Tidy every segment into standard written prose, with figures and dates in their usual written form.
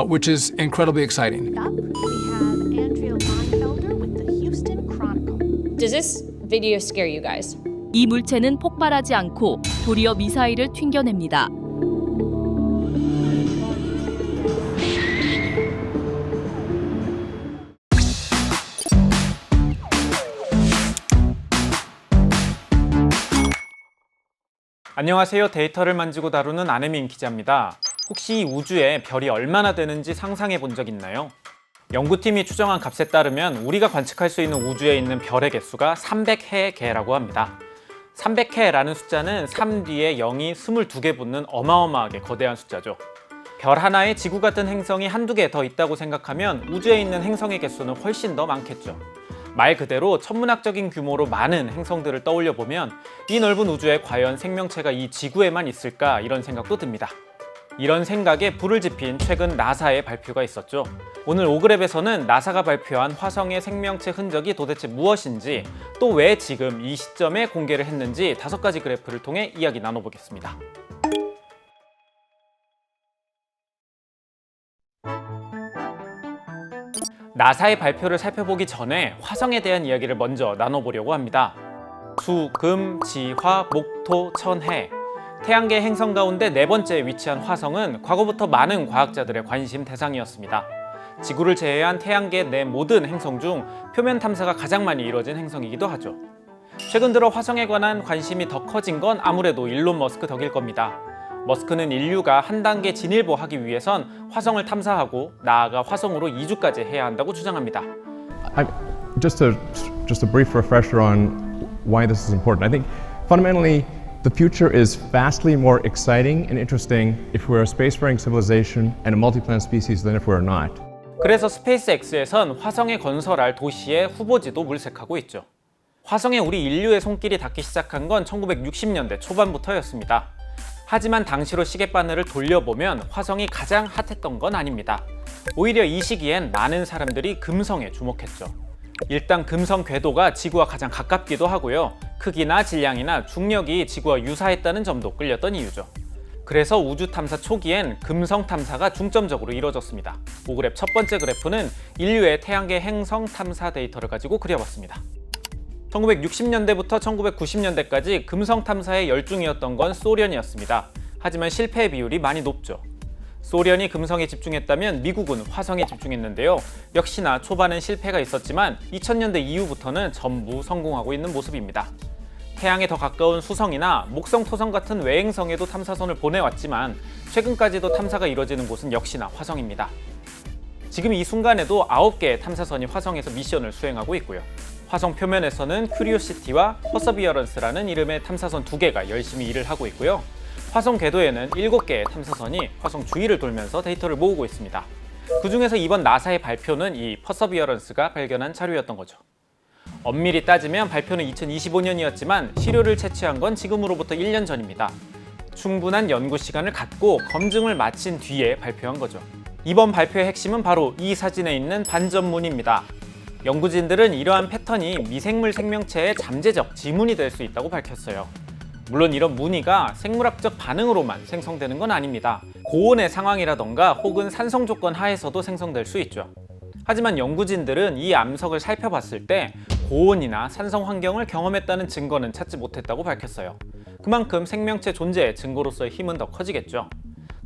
which is incredibly exciting. Up, we have Andrea Leinfelder with the Houston Chronicle. Does this video scare you guys? 이 물체는 폭발하지 않고 도리어 미사일을 튕겨냅니다. 안녕하세요. 데이터를 만지고 다루는 안혜민 기자입니다. 혹시 우주에 별이 얼마나 되는지 상상해 본 적 있나요? 연구팀이 추정한 값에 따르면 우리가 관측할 수 있는 우주에 있는 별의 개수가 300해 개라고 합니다. 300해라는 숫자는 3 뒤에 0이 22개 붙는 어마어마하게 거대한 숫자죠. 별 하나에 지구 같은 행성이 한두 개 더 있다고 생각하면 우주에 있는 행성의 개수는 훨씬 더 많겠죠. 말 그대로 천문학적인 규모로 많은 행성들을 떠올려 보면 이 넓은 우주에 과연 생명체가 이 지구에만 있을까 이런 생각도 듭니다. 이런 생각에 불을 지핀 최근 나사의 발표가 있었죠. 오늘 5그랩에서는 나사가 발표한 화성의 생명체 흔적이 도대체 무엇인지, 또 왜 지금 이 시점에 공개를 했는지 5가지 그래프를 통해 이야기 나눠보겠습니다. 나사의 발표를 살펴보기 전에 화성에 대한 이야기를 먼저 나눠보려고 합니다. 수, 금, 지, 화, 목, 토, 천, 해. 태양계 행성 가운데 4번째에 위치한 화성은 과거부터 많은 과학자들의 관심 대상이었습니다. 지구를 제외한 태양계 내 모든 행성 중 표면 탐사가 가장 많이 이루어진 행성이기도 하죠. 최근 들어 화성에 관한 관심이 더 커진 건 아무래도 일론 머스크 덕일 겁니다. 머스크는 인류가 한 단계 진일보하기 위해선 화성을 탐사하고 나아가 화성으로 이주까지 해야 한다고 주장합니다. Just a brief refresher on why this is important. I think fundamentally the future is vastly more exciting and interesting if we're a spacefaring civilization and a multi-planet species than if we're not. 그래서 스페이스X에선 화성에 건설할 도시의 후보지도 물색하고 있죠. 화성에 우리 인류의 손길이 닿기 시작한 건 1960년대 초반부터였습니다. 하지만 당시로 시계바늘을 돌려보면 화성이 가장 핫했던 건 아닙니다. 오히려 이 시기엔 많은 사람들이 금성에 주목했죠. 일단 금성 궤도가 지구와 가장 가깝기도 하고요. 크기나 질량이나 중력이 지구와 유사했다는 점도 끌렸던 이유죠. 그래서 우주 탐사 초기엔 금성 탐사가 중점적으로 이루어졌습니다. 5그랩 첫 번째 그래프는 인류의 태양계 행성 탐사 데이터를 가지고 그려봤습니다. 1960년대부터 1990년대까지 금성 탐사의 열중이었던 건 소련이었습니다. 하지만 실패 비율이 많이 높죠. 소련이 금성에 집중했다면 미국은 화성에 집중했는데요. 역시나 초반은 실패가 있었지만 2000년대 이후부터는 전부 성공하고 있는 모습입니다. 태양에 더 가까운 수성이나 목성, 토성 같은 외행성에도 탐사선을 보내왔지만 최근까지도 탐사가 이루어지는 곳은 역시나 화성입니다. 지금 이 순간에도 9개의 탐사선이 화성에서 미션을 수행하고 있고요. 화성 표면에서는 큐리오시티와 퍼서비어런스라는 이름의 탐사선 2개가 열심히 일을 하고 있고요. 화성 궤도에는 7개의 탐사선이 화성 주위를 돌면서 데이터를 모으고 있습니다. 그 중에서 이번 나사의 발표는 이 퍼서비어런스가 발견한 자료였던 거죠. 엄밀히 따지면 발표는 2025년이었지만 시료를 채취한 건 지금으로부터 1년 전입니다. 충분한 연구 시간을 갖고 검증을 마친 뒤에 발표한 거죠. 이번 발표의 핵심은 바로 이 사진에 있는 반전문입니다. 연구진들은 이러한 패턴이 미생물 생명체의 잠재적 지문이 될 수 있다고 밝혔어요. 물론 이런 무늬가 생물학적 반응으로만 생성되는 건 아닙니다. 고온의 상황이라던가 혹은 산성 조건 하에서도 생성될 수 있죠. 하지만 연구진들은 이 암석을 살펴봤을 때 고온이나 산성 환경을 경험했다는 증거는 찾지 못했다고 밝혔어요. 그만큼 생명체 존재의 증거로서의 힘은 더 커지겠죠.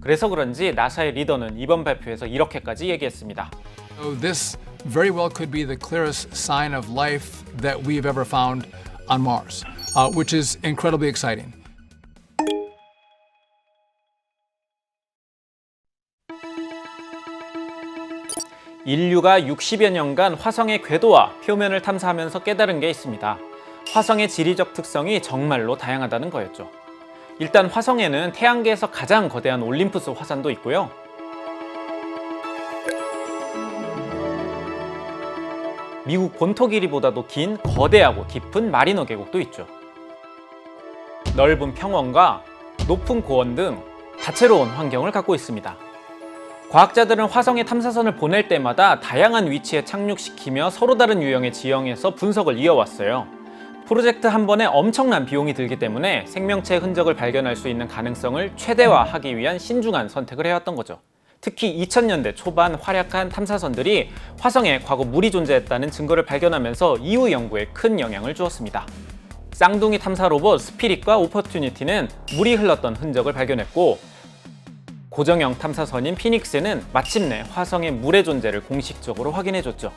그래서 그런지 나사의 리더는 이번 발표에서 이렇게까지 얘기했습니다. So this very well could be the clearest sign of life that we've ever found on Mars, which is incredibly exciting. 인류가 60여 년간 화성의 궤도와 표면을 탐사하면서 깨달은 게 있습니다. 화성의 지리적 특성이 정말로 다양하다는 거였죠. 일단 화성에는 태양계에서 가장 거대한 올림푸스 화산도 있고요. 미국 본토 길이보다도 긴 거대하고 깊은 마리너 계곡도 있죠. 넓은 평원과 높은 고원 등 다채로운 환경을 갖고 있습니다. 과학자들은 화성에 탐사선을 보낼 때마다 다양한 위치에 착륙시키며 서로 다른 유형의 지형에서 분석을 이어왔어요. 프로젝트 한 번에 엄청난 비용이 들기 때문에 생명체의 흔적을 발견할 수 있는 가능성을 최대화하기 위한 신중한 선택을 해왔던 거죠. 특히 2000년대 초반 활약한 탐사선들이 화성에 과거 물이 존재했다는 증거를 발견하면서 이후 연구에 큰 영향을 주었습니다. 쌍둥이 탐사 로봇 스피릿과 오퍼튜니티는 물이 흘렀던 흔적을 발견했고, 고정형 탐사선인 피닉스는 마침내 화성의 물의 존재를 공식적으로 확인해줬죠.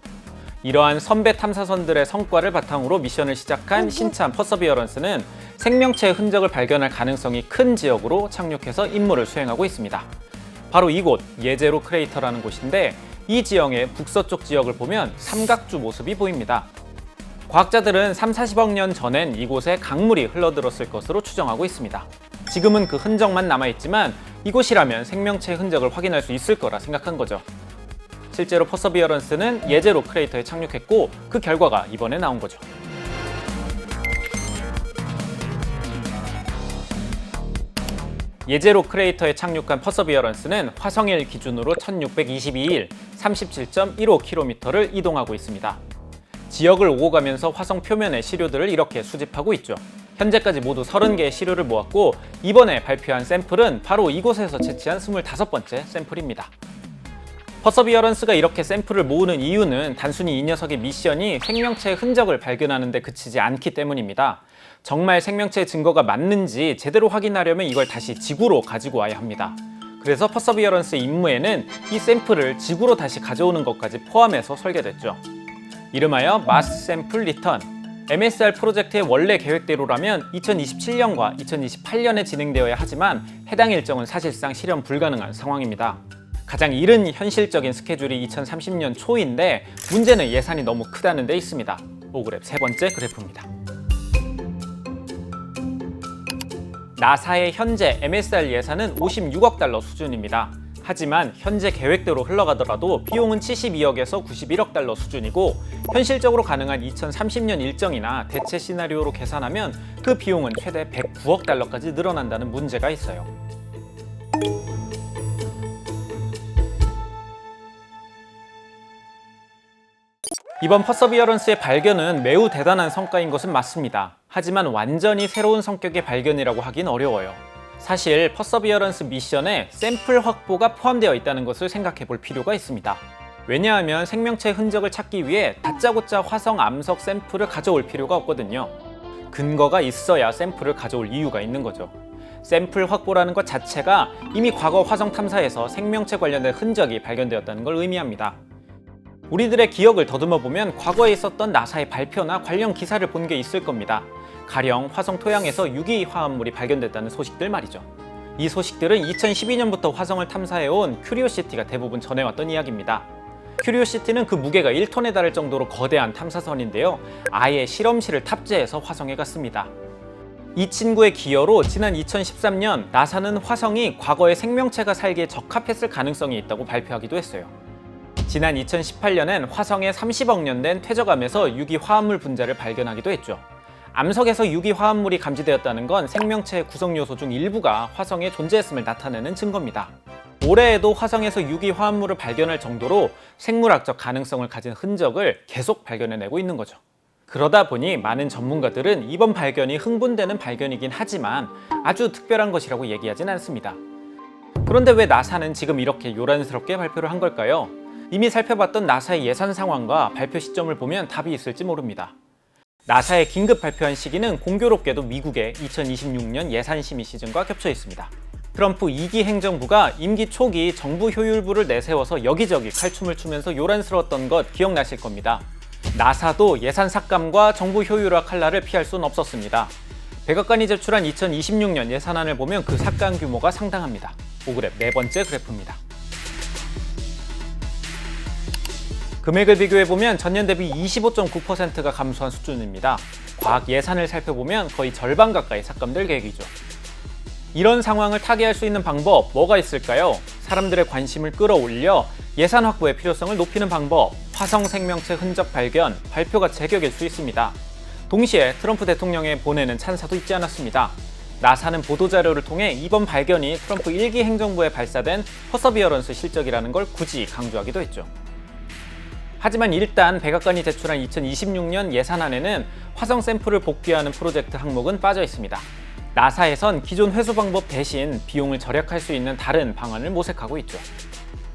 이러한 선배 탐사선들의 성과를 바탕으로 미션을 시작한 신참 퍼서비어런스는 생명체의 흔적을 발견할 가능성이 큰 지역으로 착륙해서 임무를 수행하고 있습니다. 바로 이곳 예제로 크레이터라는 곳인데, 이 지형의 북서쪽 지역을 보면 삼각주 모습이 보입니다. 과학자들은 30-40억 년 전엔 이곳에 강물이 흘러들었을 것으로 추정하고 있습니다. 지금은 그 흔적만 남아있지만 이곳이라면 생명체의 흔적을 확인할 수 있을 거라 생각한 거죠. 실제로 퍼서비어런스는 예제로 크레이터에 착륙했고, 그 결과가 이번에 나온 거죠. 예제로 크레이터에 착륙한 퍼서비어런스는 화성일 기준으로 1622일 37.15km를 이동하고 있습니다. 지역을 오고 가면서 화성 표면의 시료들을 이렇게 수집하고 있죠. 현재까지 모두 30개의 시료를 모았고, 이번에 발표한 샘플은 바로 이곳에서 채취한 25번째 샘플입니다. 퍼서비어런스가 이렇게 샘플을 모으는 이유는 단순히 이 녀석의 미션이 생명체의 흔적을 발견하는 데 그치지 않기 때문입니다. 정말 생명체의 증거가 맞는지 제대로 확인하려면 이걸 다시 지구로 가지고 와야 합니다. 그래서 퍼서비어런스의 임무에는 이 샘플을 지구로 다시 가져오는 것까지 포함해서 설계됐죠. 이름하여 마스 샘플 리턴. MSR 프로젝트의 원래 계획대로라면 2027년과 2028년에 진행되어야 하지만 해당 일정은 사실상 실현 불가능한 상황입니다. 가장 이른 현실적인 스케줄이 2030년 초인데, 문제는 예산이 너무 크다는 데 있습니다. 오그랩 세 번째 그래프입니다. 나사의 현재 MSR 예산은 56억 달러 수준입니다. 하지만 현재 계획대로 흘러가더라도 비용은 72억에서 91억 달러 수준이고, 현실적으로 가능한 2030년 일정이나 대체 시나리오로 계산하면 그 비용은 최대 109억 달러까지 늘어난다는 문제가 있어요. 이번 퍼서비어런스의 발견은 매우 대단한 성과인 것은 맞습니다. 하지만 완전히 새로운 성격의 발견이라고 하긴 어려워요. 사실 퍼서비어런스 미션에 샘플 확보가 포함되어 있다는 것을 생각해 볼 필요가 있습니다. 왜냐하면 생명체 흔적을 찾기 위해 다짜고짜 화성 암석 샘플을 가져올 필요가 없거든요. 근거가 있어야 샘플을 가져올 이유가 있는 거죠. 샘플 확보라는 것 자체가 이미 과거 화성 탐사에서 생명체 관련된 흔적이 발견되었다는 걸 의미합니다. 우리들의 기억을 더듬어 보면 과거에 있었던 나사의 발표나 관련 기사를 본 게 있을 겁니다. 가령 화성 토양에서 유기 화합물이 발견됐다는 소식들 말이죠. 이 소식들은 2012년부터 화성을 탐사해온 큐리오시티가 대부분 전해왔던 이야기입니다. 큐리오시티는 그 무게가 1톤에 달할 정도로 거대한 탐사선인데요. 아예 실험실을 탑재해서 화성에 갔습니다. 이 친구의 기여로 지난 2013년 나사는 화성이 과거의 생명체가 살기에 적합했을 가능성이 있다고 발표하기도 했어요. 지난 2018년엔 화성에 30억 년 된 퇴적암에서 유기 화합물 분자를 발견하기도 했죠. 암석에서 유기 화합물이 감지되었다는 건 생명체의 구성 요소 중 일부가 화성에 존재했음을 나타내는 증거입니다. 올해에도 화성에서 유기 화합물을 발견할 정도로 생물학적 가능성을 가진 흔적을 계속 발견해내고 있는 거죠. 그러다 보니 많은 전문가들은 이번 발견이 흥분되는 발견이긴 하지만 아주 특별한 것이라고 얘기하진 않습니다. 그런데 왜 나사는 지금 이렇게 요란스럽게 발표를 한 걸까요? 이미 살펴봤던 나사의 예산 상황과 발표 시점을 보면 답이 있을지 모릅니다. 나사의 긴급 발표한 시기는 공교롭게도 미국의 2026년 예산 심의 시즌과 겹쳐 있습니다. 트럼프 2기 행정부가 임기 초기 정부 효율부를 내세워서 여기저기 칼춤을 추면서 요란스러웠던 것 기억나실 겁니다. 나사도 예산 삭감과 정부 효율화 칼날을 피할 수는 없었습니다. 백악관이 제출한 2026년 예산안을 보면 그 삭감 규모가 상당합니다. 오그랩 네 번째 그래프입니다. 금액을 비교해보면 전년 대비 25.9%가 감소한 수준입니다. 과학 예산을 살펴보면 거의 절반 가까이 삭감될 계획이죠. 이런 상황을 타개할 수 있는 방법 뭐가 있을까요? 사람들의 관심을 끌어올려 예산 확보의 필요성을 높이는 방법, 화성 생명체 흔적 발견, 발표가 제격일 수 있습니다. 동시에 트럼프 대통령의 보내는 찬사도 잊지 않았습니다. 나사는 보도자료를 통해 이번 발견이 트럼프 1기 행정부에 발사된 퍼서비어런스 실적이라는 걸 굳이 강조하기도 했죠. 하지만 일단 백악관이 제출한 2026년 예산안에는 화성 샘플을 복귀하는 프로젝트 항목은 빠져 있습니다. 나사에선 기존 회수 방법 대신 비용을 절약할 수 있는 다른 방안을 모색하고 있죠.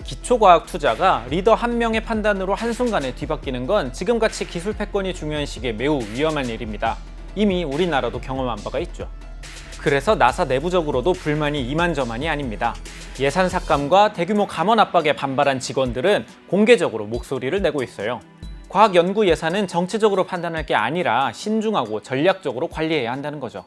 기초과학 투자가 리더 한 명의 판단으로 한순간에 뒤바뀌는 건 지금같이 기술 패권이 중요한 시기에 매우 위험한 일입니다. 이미 우리나라도 경험한 바가 있죠. 그래서 나사 내부적으로도 불만이 이만저만이 아닙니다. 예산 삭감과 대규모 감원 압박에 반발한 직원들은 공개적으로 목소리를 내고 있어요. 과학 연구 예산은 정치적으로 판단할 게 아니라 신중하고 전략적으로 관리해야 한다는 거죠.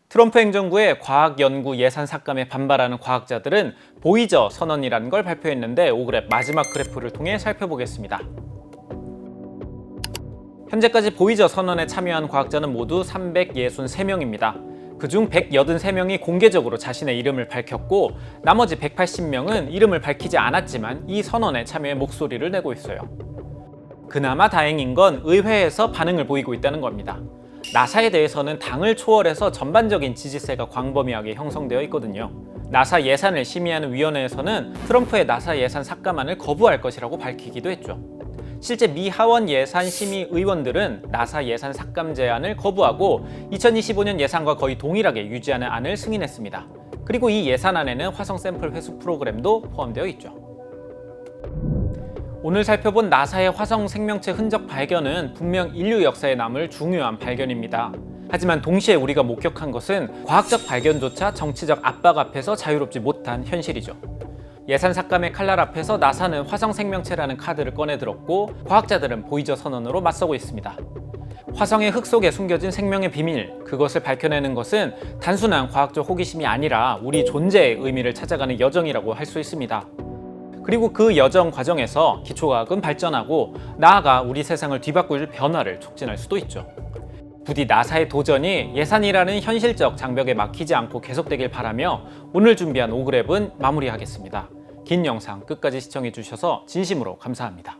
트럼프 행정부의 과학 연구 예산 삭감에 반발하는 과학자들은 보이저 선언이라는 걸 발표했는데 5그래프 마지막 그래프를 통해 살펴보겠습니다. 현재까지 보이저 선언에 참여한 과학자는 모두 363명입니다. 그중 183명이 공개적으로 자신의 이름을 밝혔고 나머지 180명은 이름을 밝히지 않았지만 이 선언에 참여해 목소리를 내고 있어요. 그나마 다행인 건 의회에서 반응을 보이고 있다는 겁니다. 나사에 대해서는 당을 초월해서 전반적인 지지세가 광범위하게 형성되어 있거든요. 나사 예산을 심의하는 위원회에서는 트럼프의 나사 예산 삭감안을 거부할 것이라고 밝히기도 했죠. 실제 미 하원 예산 심의 의원들은 나사 예산 삭감 제안을 거부하고 2025년 예산과 거의 동일하게 유지하는 안을 승인했습니다. 그리고 이 예산안에는 화성 샘플 회수 프로그램도 포함되어 있죠. 오늘 살펴본 나사의 화성 생명체 흔적 발견은 분명 인류 역사에 남을 중요한 발견입니다. 하지만 동시에 우리가 목격한 것은 과학적 발견조차 정치적 압박 앞에서 자유롭지 못한 현실이죠. 예산 삭감의 칼날 앞에서 나사는 화성 생명체라는 카드를 꺼내들었고 과학자들은 보이저 선언으로 맞서고 있습니다. 화성의 흙 속에 숨겨진 생명의 비밀, 그것을 밝혀내는 것은 단순한 과학적 호기심이 아니라 우리 존재의 의미를 찾아가는 여정이라고 할 수 있습니다. 그리고 그 여정 과정에서 기초과학은 발전하고 나아가 우리 세상을 뒤바꿀 변화를 촉진할 수도 있죠. 부디 나사의 도전이 예산이라는 현실적 장벽에 막히지 않고 계속되길 바라며 오늘 준비한 5그랩은 마무리하겠습니다. 긴 영상 끝까지 시청해 주셔서 진심으로 감사합니다.